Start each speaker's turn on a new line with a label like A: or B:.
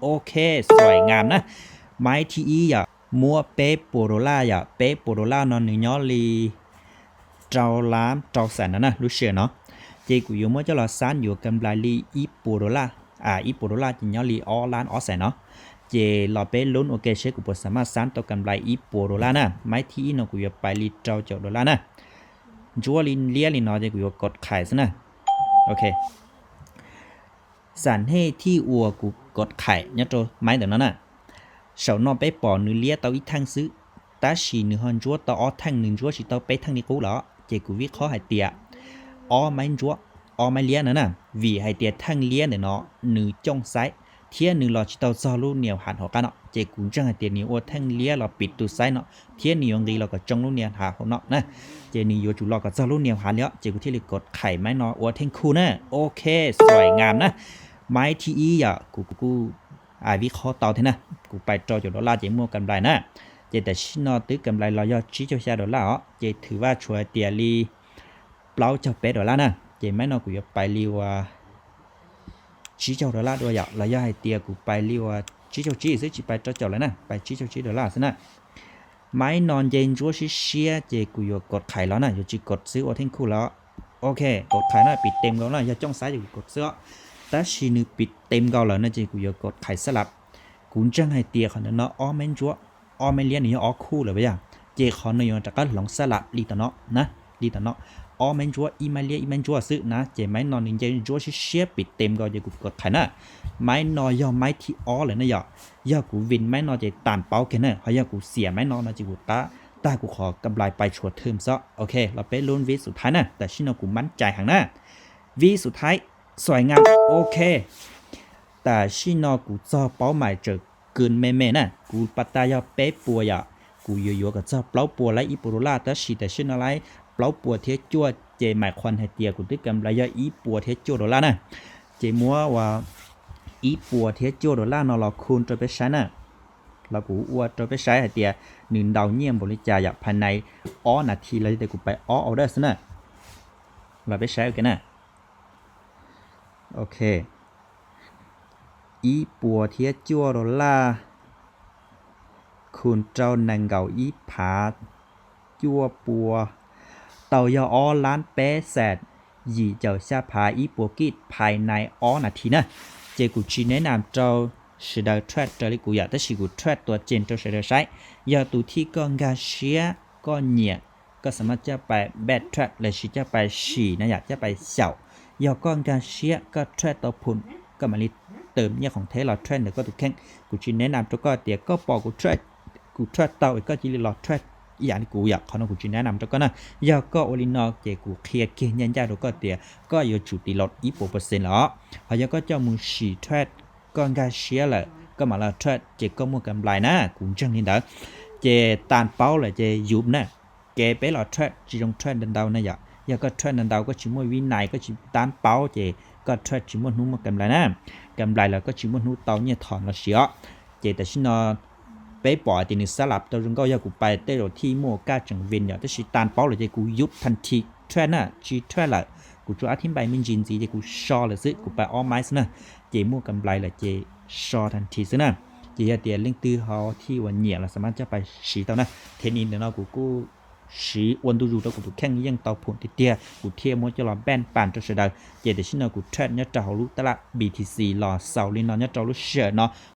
A: โอเคสวยงามนะไม้ที่อีอย่ามัวเป๊ะโปโรล่าอย่าเป๊ะโปโรล่านอนหนึ่งย้อลีเจ้าล้ามเจ้าแสนนะรู้เชื่อเนาะเจกูอยู่มัวจะรอซานอยู่กำไรลีอีโปโรล่าอีโปโรล่าจะย้อลีอล้านแสนเนาะเจรอเป๊ะลุ้นโอเคเชกูปสามารถซานตัวกำไรอีโปโรล่านะไม้ที่อีนกูอยู่ไปลีเจ้าดอลลาร์นะจัวลินเลียลินเนาะเจกูอยู่กดขายซะนะโอเคสันให้ที่อัวกูกดไข่เนี่ยโจไม้เดี๋ยวนั้นน่ะsau nó bé bỏ nửa lia tao ít thang xứ ta chỉ nửa hơn chúa tao ở thang nửa chúa chỉ tao bé thang đi cũ đó chỉ cú viết khó hại tiệt ở mấy chúa ở mấy lia nữa nè vì hại tiệt thang lia này nó nửa trong sái thiên nửa lò chỉ tao do luôn nhiều hạt họ cái nó chỉ cú chẳng hại tiệt nửa ở thang lia là bịt từ sái nó thiên nửa gì là có trong luôn nhiều hạt họ nó nè chỉ nửa chủ lò có do luôn nhiều hạt nữa chỉ cú thiên lịch cộtไข่ไม้nó ở thang khu nè ok สวยงามนะไม้ที่อีอ่ะกูวิเคราะห์ต่อเถอะนะกูไปจอจุดดอลลาร์เจมั่วกำไรนะเจแต่ชินอตื้อกำไรเรายอดชี้เจ้าชาดอลลาร์เจถือว่าช่วยเตียรีเปล่าเจ้าเป็ดดอลลาร์นะเจไม่นอกูจะไปรีว่าชี้เจ้าดอลลาร์ด้วยอยากเรายอดให้เตียกูไปรีว่าชี้เจ้าชี้ซื้อจีไปจอเลยนะไปชี้เจ้าชี้ดอลลาร์ซะนะไม้นอนเย็นจัวชี้เชียเจกูอยู่กดไข่แล้วนะอยู่จีกดซื้อว่าทิ้งคู่แล้วโอเคกดไข่น่ะปิดเต็มแล้วนะอย่าจ้องซ้ายอยู่กดซื้อta chỉ nữ bịt tem gạo là nó chỉ cũng có khai sát lập cũng chẳng hay tiền họ nó ở men chúa ở men liên này ở khu là bây giờ chỉ họ nó dùng cái lòng sát lập đi tao nó nè đi tao nó ở men chúa email chúa sự nè chỉ máy nó nên chỉ chúa chỉ share bịt tem gạo chỉ cũng có khai nè máy nó do máy thì ở là nó do cũng vin máy nó chỉ tàn bao cái này họ do cũng xỉa máy nó chỉ cũng ta cũngขอกำไรไปชัวร์เทอมซะโอเคเราไปลุ้นวีสุดท้ายนะแต่ชิโนกูมั่นใจหังนะวีสุดท้ายสวยงามโอเคแต่ชินอกูเจ้าเป้าหมายเจอเกินแม่ๆนะกูปัตตายาเป๊ะปัวอย่ากูอยู่ๆกับเจ้าเปล่าปัวและอีโปโรล่าแต่ชิแต่ชินอะไรเปล่าปัวเทจั่วเจหมายควันให้เตียกูตึกกำไรยาอีปัวเทจั่วดอลลาร์นะเจมัวว่าอีปัวเทจั่วดอลลาร์นอเราคูณตัวไปใช้นะเรากูอวดตัวไปใช้ให้เตียหนึ่งดาวเยี่ยมบริจาคภายในนาทีเลยแต่กูไปออเดอร์ซะนะเราไปใช้กันนะโอเคอีปัวเทียจั่วดอลลาร์คุณเจ้านังเก่าอีผาจั่วปัวเต่ายออล้านเป๊ะแสดยีเจ้าชาผาอีปัวกิดภายในนาทีนะเจกูชีแนะนำเจ้า是的 trade 这里กูอยากแต่สิกู trade ตัวเจนตัวเสด็จใช้ยาตัวที่ก็งาเชียก็เนี่ยก็สามารถจะไป bad trade เลยสิจะไปฉี่นะอยากจะไปเฉายาก้อนการเชียก็ trade ตัวพุ่นก็มาลิเติมเนี่ยของเทเรา trade เนี่ยก็ถูกแข่งกูชิแนะนำตัวก็เดี๋ยวก็ปอกู trade เต่าอีกก็จิลิลอ trade อย่างที่กูอยากเขากูชิแนะนำตัวก็นะยาก็โอลินอเจกูเคลียร์เกณฑ์ยันยาตัวก็เดี๋ยวก็อยู่จุดตีลดอีโปเปอร์เซ็นต์แล้วพอยาก็เจ้ามือฉี่ tradeก้อนการเชียเลยก็มาละเทรดเจก็มัวกำไรนะกูจังนี่เด้อเจตานเป้าเลยเจยุบนะเกไปละเทรดจีจงเทรดดันดาวนะอย่าก็เทรดดันดาวก็ชิมวยวินัยก็ชิตานเป้าเจก็เทรดชิมวยนู้มากำไรนะกำไรแล้วก็ชิมวยนู้เตาเนี่ยถอนละเชียเจแต่ชินอไปปล่อยตีนึกสลับตัวจงก็อย่ากูไปเตะที่มัวก้าจังเวียนอย่าแต่ชิตานเป้าเลยเจกูยุบทันทีเทรดนะจีเทรดละกูจะอธิบายมินจินจีเจกูชอเลยสิกูไปออไมซ์นะเจมัวกำไรละเจชอทันทีซินะเจียเตียลิงตื้อเขาที่วันเหนียเราสามารถจะไปฉีเตานะเทนินเดี๋ยวเรากูฉีวันดูดูแล้วกูแข่งยังเตาผลติเตียกูเทียมว่าจะรอแบนป่านจะเสด็จเจเดี๋ยวชินเรากูเทรดเนี่ยจะเอาลูกตลาด BTC รอเสาลินนอนเนี่ยจะรู้เชื่อเนาะ